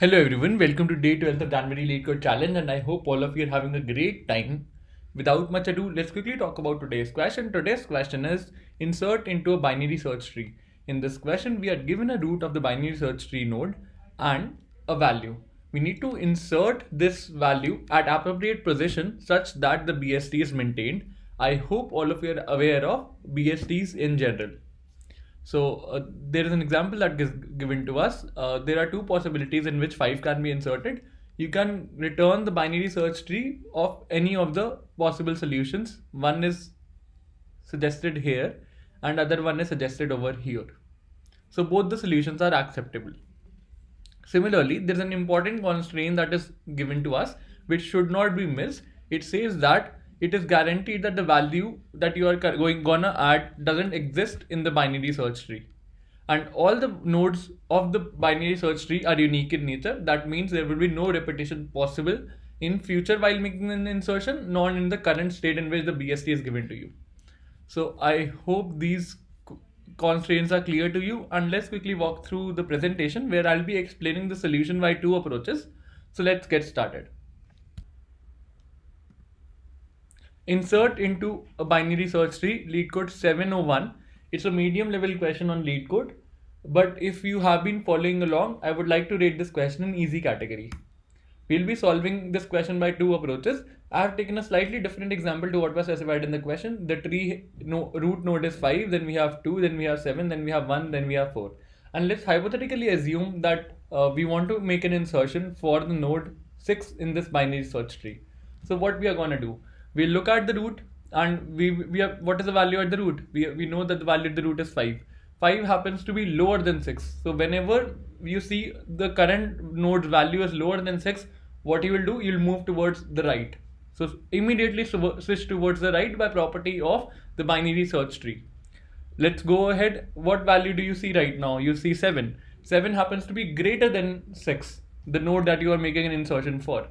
Hello everyone, welcome to day 12 of January Lead Code Challenge, and I hope all of you are having a great time. Without much ado, let's quickly talk about today's question. Today's question is insert into a binary search tree. In this question, we are given a root of the binary search tree node and a value. We need to insert this value at appropriate position such that the BST is maintained. I hope all of you are aware of BSTs in general. So there is an example that is given to us. There are two possibilities in which 5 can be inserted. You can return the binary search tree of any of the possible solutions. One is suggested here and other one is suggested over here. So both the solutions are acceptable. Similarly, there is an important constraint that is given to us which should not be missed. It says that it is guaranteed that the value that you are gonna add doesn't exist in the binary search tree. And all the nodes of the binary search tree are unique in nature. That means there will be no repetition possible in future while making an insertion, nor in the current state in which the BST is given to you. So I hope these constraints are clear to you, and let's quickly walk through the presentation where I'll be explaining the solution by two approaches. So let's get started. Insert into a binary search tree, LeetCode 701. It's a medium level question on LeetCode, but if you have been following along, I would like to rate this question in easy category. We'll be solving this question by two approaches. I have taken a slightly different example to what was specified in the question. The tree root node is 5, then we have 2, then we have 7, then we have 1, then we have 4. And let's hypothetically assume that we want to make an insertion for the node 6 in this binary search tree. So what we are going to do? We'll look at the root and we have what is the value at the root? We know that the value at the root is 5. 5 happens to be lower than 6. So whenever you see the current node's value is lower than 6, what you will do, you'll move towards the right. So immediately switch towards the right by property of the binary search tree. Let's go ahead. What value do you see right now? You see 7. 7 happens to be greater than 6, the node that you are making an insertion for.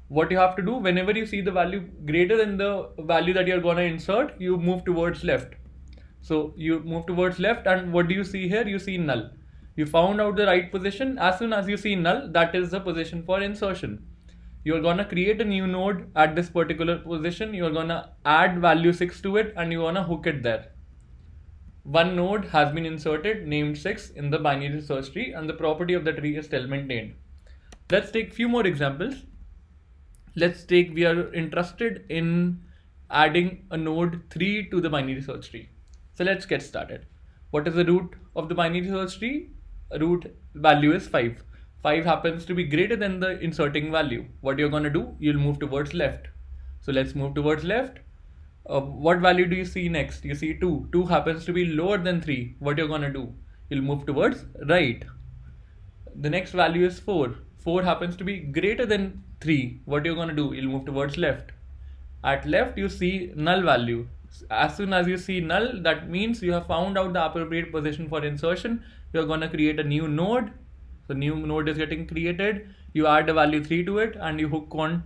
What you have to do, whenever you see the value greater than the value that you're going to insert, you move towards left. So you move towards left, and what do you see here? You see null. You found out the right position. As soon as you see null, that is the position for insertion. You're going to create a new node at this particular position. You're going to add value 6 to it and you're going to hook it there. One node has been inserted named 6 in the binary search tree, and the property of the tree is still maintained. Let's take few more examples. We are interested in adding a node 3 to the binary search tree. So let's get started. What is the root of the binary search tree? Root value is 5. 5 happens to be greater than the inserting value. What you're going to do, you'll move towards left. So let's move towards left. What value do you see next? You see 2. 2 happens to be lower than 3. What you're going to do, you'll move towards right. The next value is 4. 4 happens to be greater than 3. What you're going to do, you'll move towards left. At left, you see null value. As soon as you see null, that means you have found out the appropriate position for insertion. You're going to create a new node. So new node is getting created. You add a value 3 to it and you hook on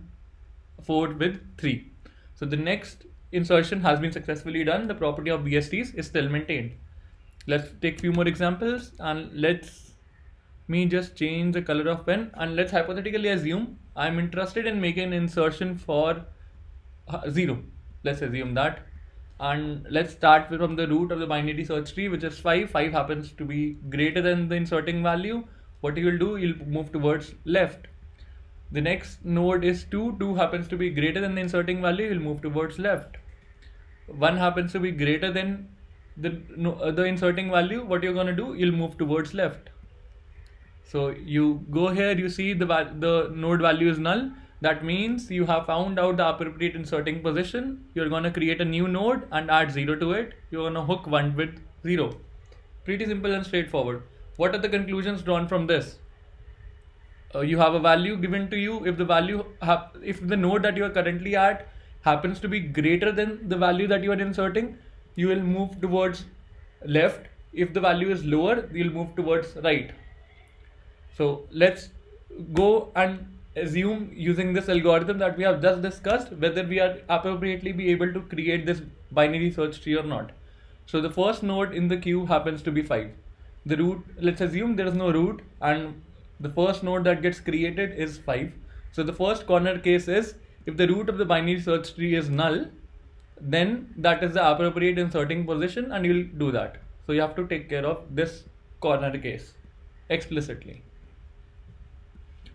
4 with 3. So the next insertion has been successfully done. The property of BSTs is still maintained. Let's take few more examples, and let's me just change the color of pen, and let's hypothetically assume I'm interested in making an insertion for 0. Let's assume that, and let's start from the root of the binary search tree, which is 5. 5 happens to be greater than the inserting value. What you will do, you'll move towards left. The next node is 2. 2 happens to be greater than the inserting value, you'll move towards left. 1 happens to be greater than the inserting value. What you're going to do, you'll move towards left. So you go here, you see the node value is null. That means you have found out the appropriate inserting position. You're going to create a new node and add 0 to it. You're going to hook 1 with 0. Pretty simple and straightforward. What are the conclusions drawn from this? You have a value given to you. If the node that you are currently at happens to be greater than the value that you are inserting, you will move towards left. If the value is lower, you'll move towards right. So let's go and assume, using this algorithm that we have just discussed, whether we are appropriately be able to create this binary search tree or not. So the first node in the queue happens to be 5. The root, let's assume there is no root, and The first node that gets created is 5. So the first corner case is if the root of the binary search tree is null, then that is the appropriate inserting position and you'll do that. So you have to take care of this corner case explicitly.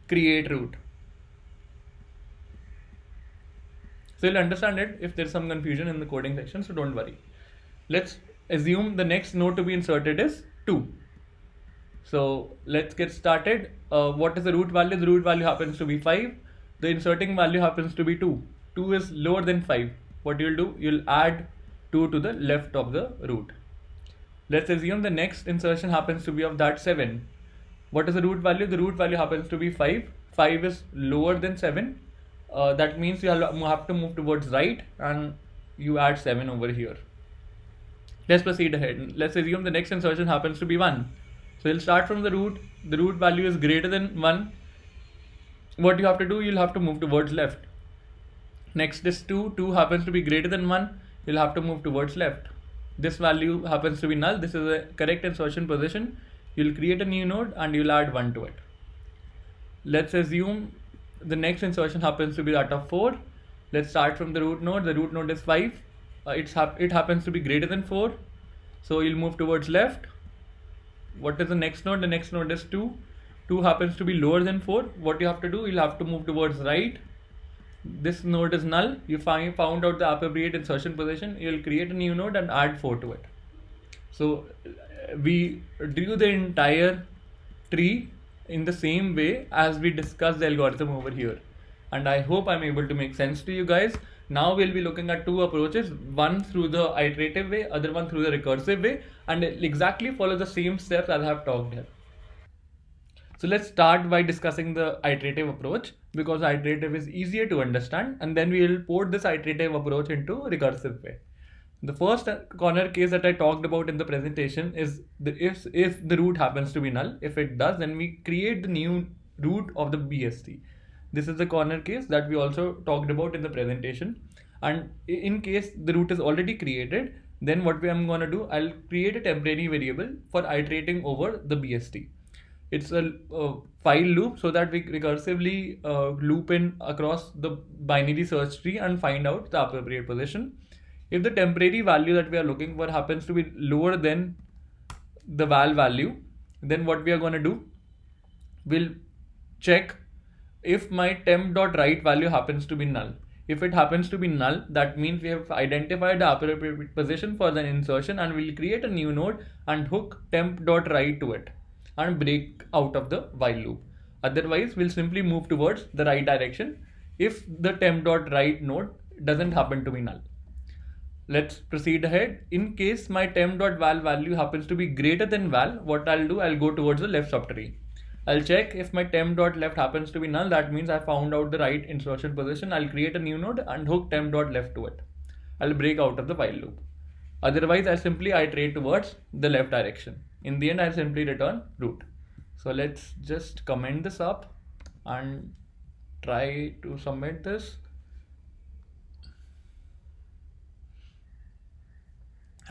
Create root. So you'll understand it if there's some confusion in the coding section, so don't worry. Let's assume the next node to be inserted is 2. So let's get started. What is the root value? The root value happens to be 5. The inserting value happens to be 2. 2 is lower than 5. What you'll do, you'll add 2 to the left of the root. Let's assume the next insertion happens to be of that 7. What is the root value? The root value happens to be 5. 5 is lower than 7. That means you have to move towards right and you add 7 over here. Let's proceed ahead. Let's assume the next insertion happens to be 1. So you'll start from the root. The root value is greater than 1. What you have to do, you'll have to move towards left. Next is 2. 2 happens to be greater than 1. You'll have to move towards left. This value happens to be null. This is a correct insertion position. You'll create a new node and you'll add 1 to it. Let's assume the next insertion happens to be that of 4. Let's start from the root node. The root node is 5. It happens to be greater than 4. So you'll move towards left. What is the next node? The next node is 2. 2 happens to be lower than 4. What you have to do, you'll have to move towards right. This node is null. You found out the appropriate insertion position. You'll create a new node and add 4 to it. So we drew the entire tree in the same way as we discussed the algorithm over here. And I hope I'm able to make sense to you guys. Now we'll be looking at two approaches, one through the iterative way, other one through the recursive way, and exactly follow the same steps as I have talked here. So let's start by discussing the iterative approach, because iterative is easier to understand, and then we will port this iterative approach into recursive way. The first corner case that I talked about in the presentation is if the root happens to be null. If it does, then we create the new root of the BST. This is the corner case that we also talked about in the presentation. And in case the root is already created, then what I'm going to do, I'll create a temporary variable for iterating over the BST. It's a while loop so that we recursively loop in across the binary search tree and find out the appropriate position. If the temporary value that we are looking for happens to be lower than the val value, then what we are going to do, we'll check if my temp.write value happens to be null. If it happens to be null, that means we have identified the appropriate position for the insertion, and we'll create a new node and hook temp.write to it and break out of the while loop. Otherwise, we'll simply move towards the right direction if the temp.write node doesn't happen to be null. Let's proceed ahead. In case my temp.val value happens to be greater than val, what I'll do, I'll go towards the left subtree. I'll check if my temp.left happens to be null. That means I found out the right insertion position. I'll create a new node and hook temp.left to it. I'll break out of the while loop. Otherwise, I'll simply iterate towards the left direction. In the end, I'll simply return root. So let's just comment this up and try to submit this.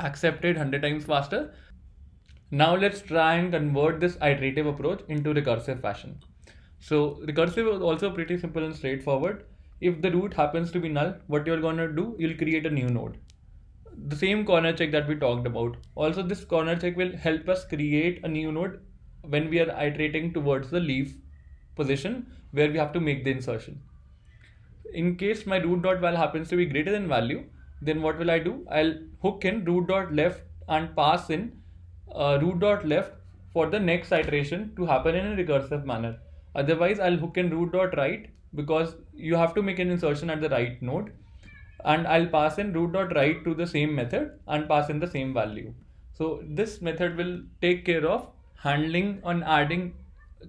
Accepted 100 times faster. Now let's try and convert this iterative approach into recursive fashion. So recursive is also pretty simple and straightforward. If the root happens to be null, what you're going to do, you'll create a new node. The same corner check that we talked about. Also, this corner check will help us create a new node when we are iterating towards the leaf position where we have to make the insertion. In case my root.val happens to be greater than value, then what will I do? I'll hook in root.left and pass in root.left for the next iteration to happen in a recursive manner. Otherwise, I'll hook in root.right because you have to make an insertion at the right node, and I'll pass in root.right to the same method and pass in the same value. So this method will take care of handling on adding,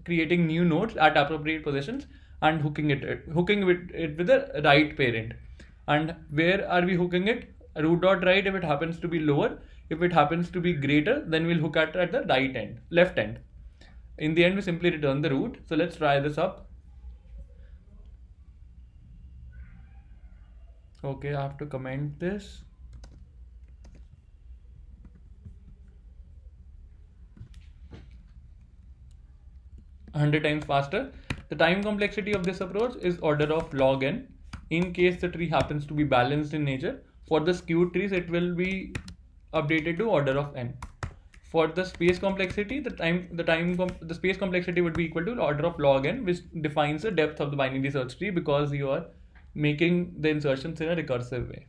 creating new nodes at appropriate positions and hooking it with the right parent. And where are we hooking it? Root.right if it happens to be lower. If it happens to be greater, then we'll hook at the right end, left end. In the end, we simply return the root. So let's try this up. Okay, I have to comment this. 100 times faster. The time complexity of this approach is order of log n. In case the tree happens to be balanced in nature, for the skewed trees it will be updated to order of n. For the space complexity, the space complexity would be equal to order of log n, which defines the depth of the binary search tree because you are making the insertions in a recursive way.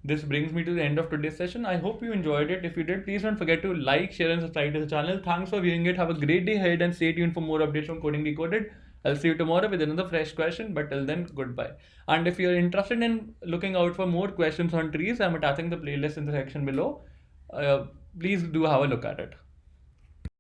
This brings me to the end of today's session. I hope you enjoyed it. If you did, please don't forget to like, share, and subscribe to the channel. Thanks for viewing it. Have a great day ahead and stay tuned for more updates from Coding Decoded. I'll see you tomorrow with another fresh question, but till then, goodbye. And if you're interested in looking out for more questions on trees, I'm attaching the playlist in the section below. Please do have a look at it.